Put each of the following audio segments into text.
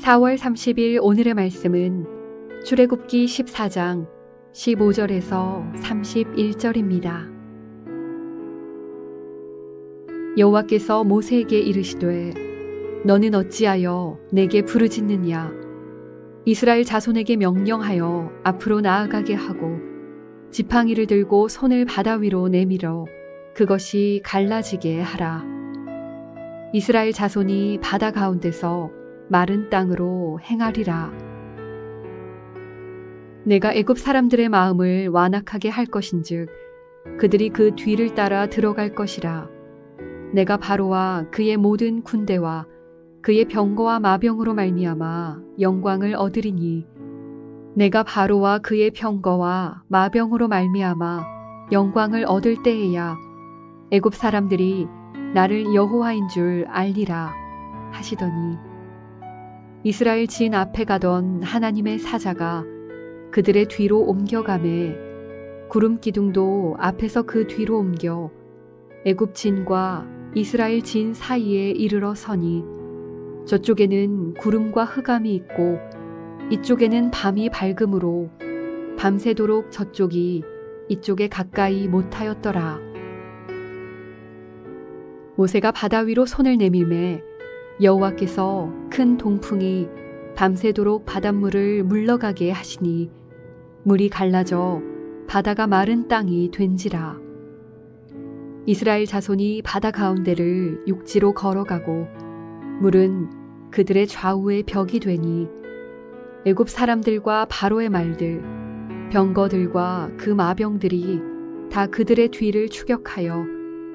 4월 30일 오늘의 말씀은 출애굽기 14장 15절에서 31절입니다. 여호와께서 모세에게 이르시되 너는 어찌하여 내게 부르짖느냐. 이스라엘 자손에게 명령하여 앞으로 나아가게 하고 지팡이를 들고 손을 바다 위로 내밀어 그것이 갈라지게 하라. 이스라엘 자손이 바다 가운데서 마른 땅으로 행하리라. 내가 애굽 사람들의 마음을 완악하게 할 것인즉 그들이 그 뒤를 따라 들어갈 것이라. 내가 바로와 그의 모든 군대와 그의 병거와 마병으로 말미암아 영광을 얻으리니 내가 바로와 그의 병거와 마병으로 말미암아 영광을 얻을 때에야 애굽 사람들이 나를 여호와인 줄 알리라 하시더니 이스라엘 진 앞에 가던 하나님의 사자가 그들의 뒤로 옮겨가매 구름 기둥도 앞에서 그 뒤로 옮겨 애굽 진과 이스라엘 진 사이에 이르러 서니 저쪽에는 구름과 흑암이 있고 이쪽에는 밤이 밝음으로 밤새도록 저쪽이 이쪽에 가까이 못하였더라. 모세가 바다 위로 손을 내밀매 여호와께서 큰 동풍이 밤새도록 바닷물을 물러가게 하시니 물이 갈라져 바다가 마른 땅이 된지라. 이스라엘 자손이 바다 가운데를 육지로 걸어가고 물은 그들의 좌우에 벽이 되니 애굽 사람들과 바로의 말들, 병거들과 그 마병들이 다 그들의 뒤를 추격하여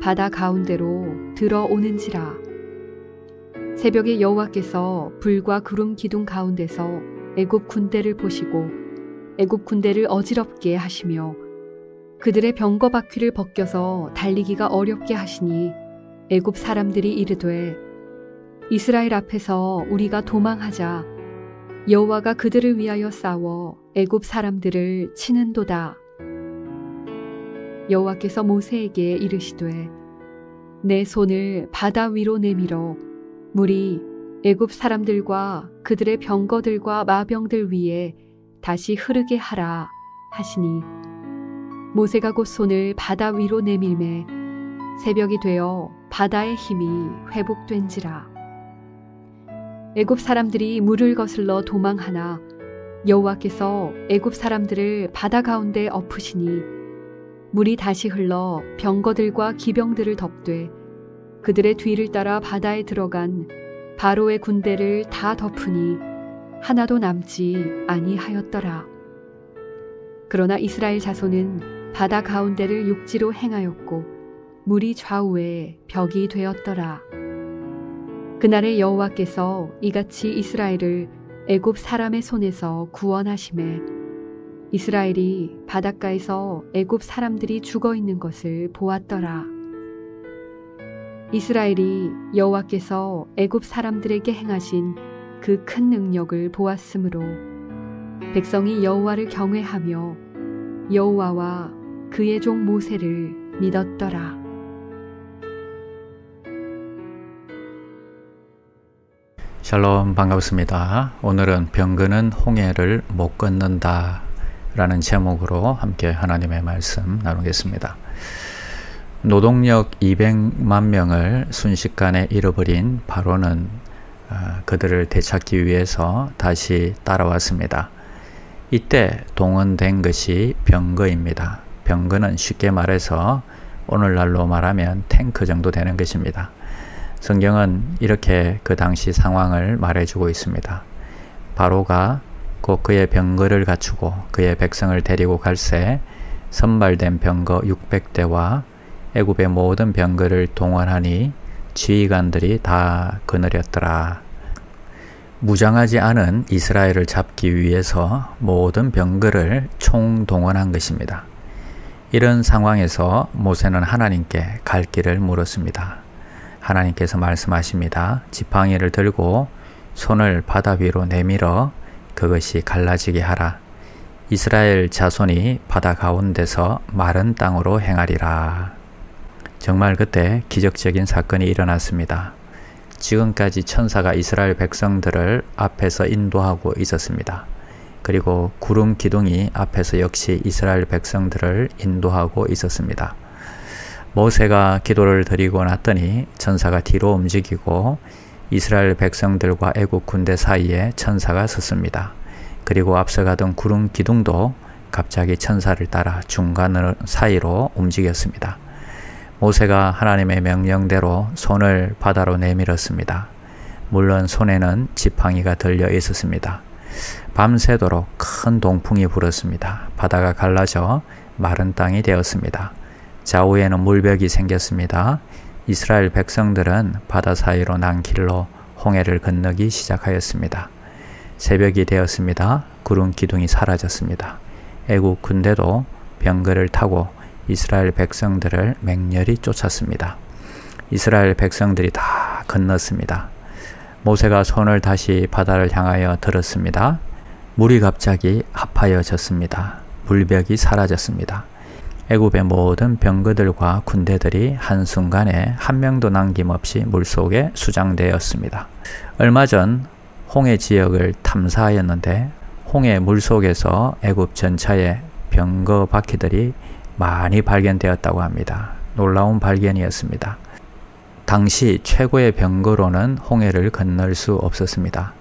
바다 가운데로 들어오는지라. 새벽에 여호와께서 불과 구름 기둥 가운데서 애굽 군대를 보시고 애굽 군대를 어지럽게 하시며 그들의 병거 바퀴를 벗겨서 달리기가 어렵게 하시니 애굽 사람들이 이르되 이스라엘 앞에서 우리가 도망하자. 여호와가 그들을 위하여 싸워 애굽 사람들을 치는도다. 여호와께서 모세에게 이르시되 내 손을 바다 위로 내밀어 물이 애굽 사람들과 그들의 병거들과 마병들 위에 다시 흐르게 하라 하시니 모세가 곧 손을 바다 위로 내밀매 새벽이 되어 바다의 힘이 회복된지라. 애굽 사람들이 물을 거슬러 도망하나 여호와께서 애굽 사람들을 바다 가운데 엎으시니 물이 다시 흘러 병거들과 기병들을 덮되 그들의 뒤를 따라 바다에 들어간 바로의 군대를 다 덮으니 하나도 남지 아니하였더라. 그러나 이스라엘 자손은 바다 가운데를 육지로 행하였고 물이 좌우에 벽이 되었더라. 그날에 여호와께서 이같이 이스라엘을 애굽 사람의 손에서 구원하시매 이스라엘이 바닷가에서 애굽 사람들이 죽어 있는 것을 보았더라. 이스라엘이 여호와께서 애굽 사람들에게 행하신 그 큰 능력을 보았으므로 백성이 여호와를 경외하며 여호와와 그의 종 모세를 믿었더라. 샬롬, 반갑습니다. 오늘은 병거는 홍해를 못 건넌다 라는 제목으로 함께 하나님의 말씀 나누겠습니다. 노동력 200만 명을 순식간에 잃어버린 바로는 그들을 되찾기 위해서 다시 따라왔습니다. 이때 동원된 것이 병거입니다. 병거는 쉽게 말해서 오늘날로 말하면 탱크 정도 되는 것입니다. 성경은 이렇게 그 당시 상황을 말해주고 있습니다. 바로가 곧 그의 병거를 갖추고 그의 백성을 데리고 갈새 선발된 병거 600대와 애굽의 모든 병거를 동원하니 지휘관들이 다 거느렸더라. 무장하지 않은 이스라엘을 잡기 위해서 모든 병거를 총동원한 것입니다. 이런 상황에서 모세는 하나님께 갈 길을 물었습니다. 하나님께서 말씀하십니다. 지팡이를 들고 손을 바다 위로 내밀어 그것이 갈라지게 하라. 이스라엘 자손이 바다 가운데서 마른 땅으로 행하리라. 정말 그때 기적적인 사건이 일어났습니다. 지금까지 천사가 이스라엘 백성들을 앞에서 인도하고 있었습니다. 그리고 구름 기둥이 앞에서 역시 이스라엘 백성들을 인도하고 있었습니다. 모세가 기도를 드리고 났더니 천사가 뒤로 움직이고 이스라엘 백성들과 애국 군대 사이에 천사가 섰습니다. 그리고 앞서가던 구름 기둥도 갑자기 천사를 따라 중간 사이로 움직였습니다. 모세가 하나님의 명령대로 손을 바다로 내밀었습니다. 물론 손에는 지팡이가 들려 있었습니다. 밤새도록 큰 동풍이 불었습니다. 바다가 갈라져 마른 땅이 되었습니다. 좌우에는 물벽이 생겼습니다. 이스라엘 백성들은 바다 사이로 난 길로 홍해를 건너기 시작하였습니다. 새벽이 되었습니다. 구름 기둥이 사라졌습니다. 애국 군대도 병거를 타고 이스라엘 백성들을 맹렬히 쫓았습니다. 이스라엘 백성들이 다 건넜습니다. 모세가 손을 다시 바다를 향하여 들었습니다. 물이 갑자기 합하여졌습니다. 물벽이 사라졌습니다. 애굽의 모든 병거들과 군대들이 한순간에 한 명도 남김없이 물속에 수장되었습니다. 얼마 전 홍해 지역을 탐사하였는데 홍해 물속에서 애굽 전차의 병거 바퀴들이 많이 발견되었다고 합니다. 놀라운 발견이었습니다. 당시 최고의 병거로는 홍해를 건널 수 없었습니다.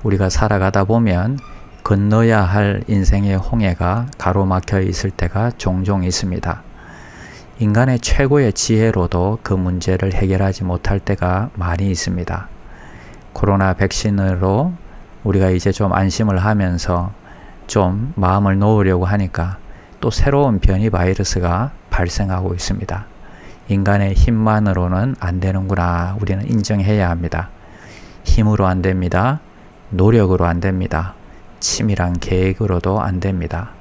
우리가 살아가다 보면 건너야 할 인생의 홍해가 가로막혀 있을 때가 종종 있습니다. 인간의 최고의 지혜로도 그 문제를 해결하지 못할 때가 많이 있습니다. 코로나 백신으로 우리가 이제 좀 안심을 하면서 좀 마음을 놓으려고 하니까 또 새로운 변이 바이러스가 발생하고 있습니다. 인간의 힘만으로는 안 되는구나. 우리는 인정해야 합니다. 힘으로 안 됩니다. 노력으로 안 됩니다. 치밀한 계획으로도 안 됩니다.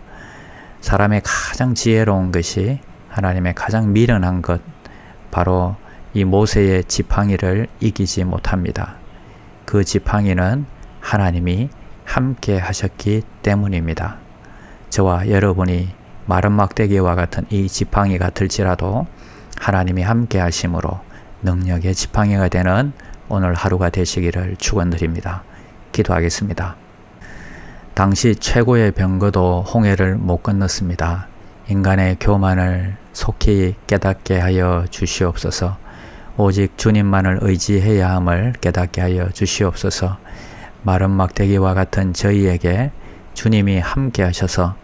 사람의 가장 지혜로운 것이 하나님의 가장 미련한 것, 바로 이 모세의 지팡이를 이기지 못합니다. 그 지팡이는 하나님이 함께 하셨기 때문입니다. 저와 여러분이 마른 막대기와 같은 이 지팡이가 들지라도 하나님이 함께 하심으로 능력의 지팡이가 되는 오늘 하루가 되시기를 축원드립니다. 기도하겠습니다. 당시 최고의 병거도 홍해를 못 건넜습니다. 인간의 교만을 속히 깨닫게 하여 주시옵소서. 오직 주님만을 의지해야 함을 깨닫게 하여 주시옵소서. 마른 막대기와 같은 저희에게 주님이 함께 하셔서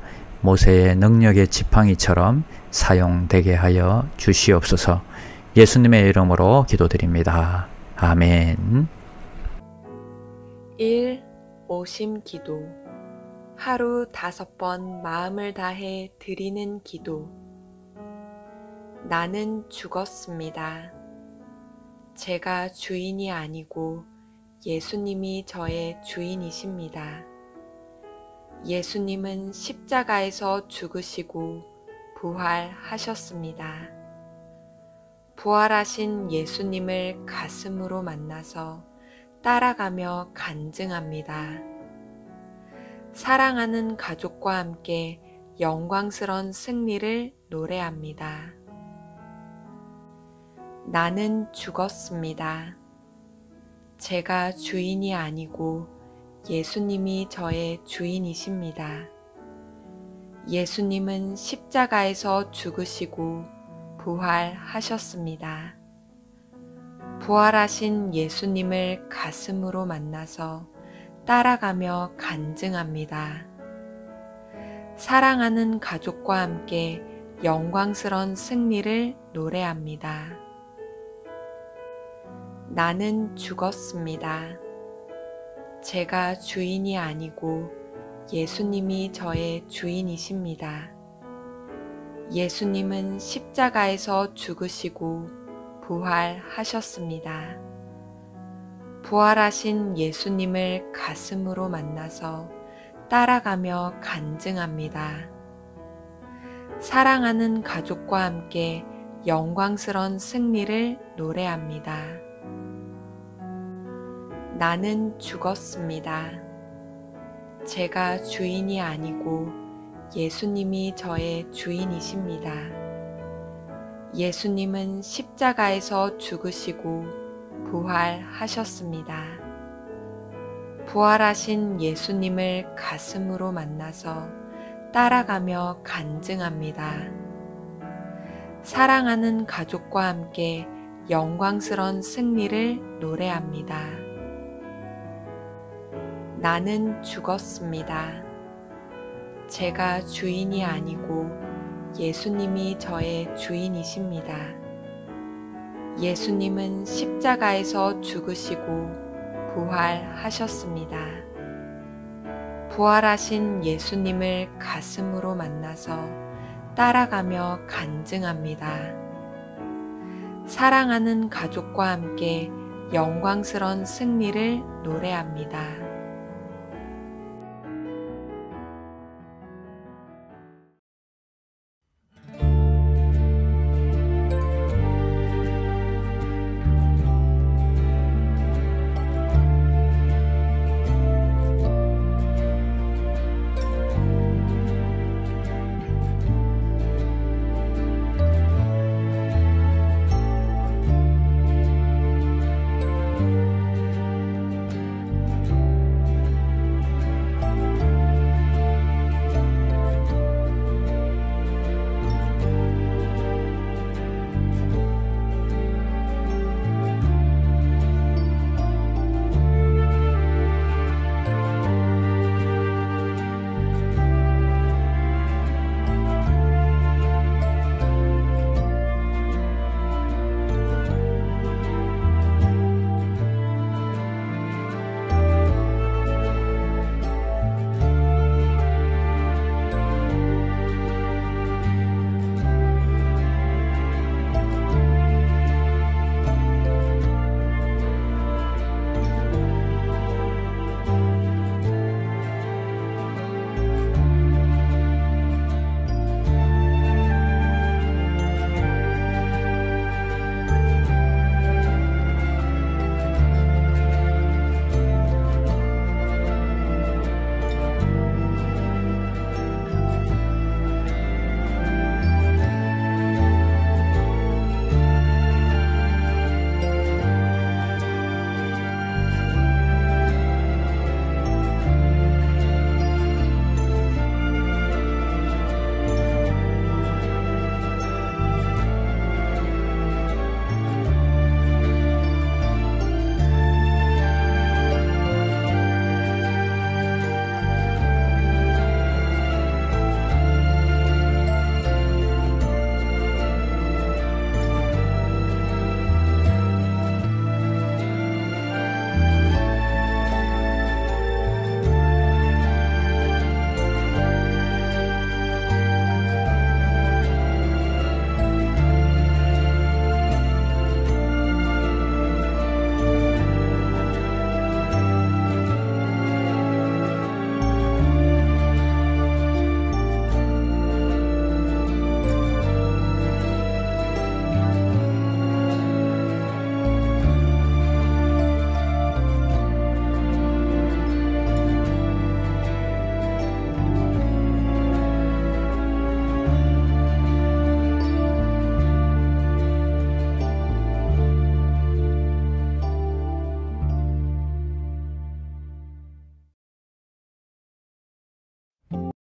모세의 능력의 지팡이처럼 사용되게 하여 주시옵소서. 예수님의 이름으로 기도드립니다. 아멘. 1. 오심 기도. 하루 5번 마음을 다해 드리는 기도. 나는 죽었습니다. 제가 주인이 아니고 예수님이 저의 주인이십니다. 예수님은 십자가에서 죽으시고 부활하셨습니다. 부활하신 예수님을 가슴으로 만나서 따라가며 간증합니다. 사랑하는 가족과 함께 영광스러운 승리를 노래합니다. 나는 죽었습니다. 제가 주인이 아니고 예수님이 저의 주인이십니다. 예수님은 십자가에서 죽으시고 부활하셨습니다. 부활하신 예수님을 가슴으로 만나서 따라가며 간증합니다. 사랑하는 가족과 함께 영광스러운 승리를 노래합니다. 나는 죽었습니다. 제가 주인이 아니고 예수님이 저의 주인이십니다. 예수님은 십자가에서 죽으시고 부활하셨습니다. 부활하신 예수님을 가슴으로 만나서 따라가며 간증합니다. 사랑하는 가족과 함께 영광스러운 승리를 노래합니다. 나는 죽었습니다. 제가 주인이 아니고 예수님이 저의 주인이십니다. 예수님은 십자가에서 죽으시고 부활하셨습니다. 부활하신 예수님을 가슴으로 만나서 따라가며 간증합니다. 사랑하는 가족과 함께 영광스런 승리를 노래합니다. 나는 죽었습니다. 제가 주인이 아니고 예수님이 저의 주인이십니다. 예수님은 십자가에서 죽으시고 부활하셨습니다. 부활하신 예수님을 가슴으로 만나서 따라가며 간증합니다. 사랑하는 가족과 함께 영광스런 승리를 노래합니다.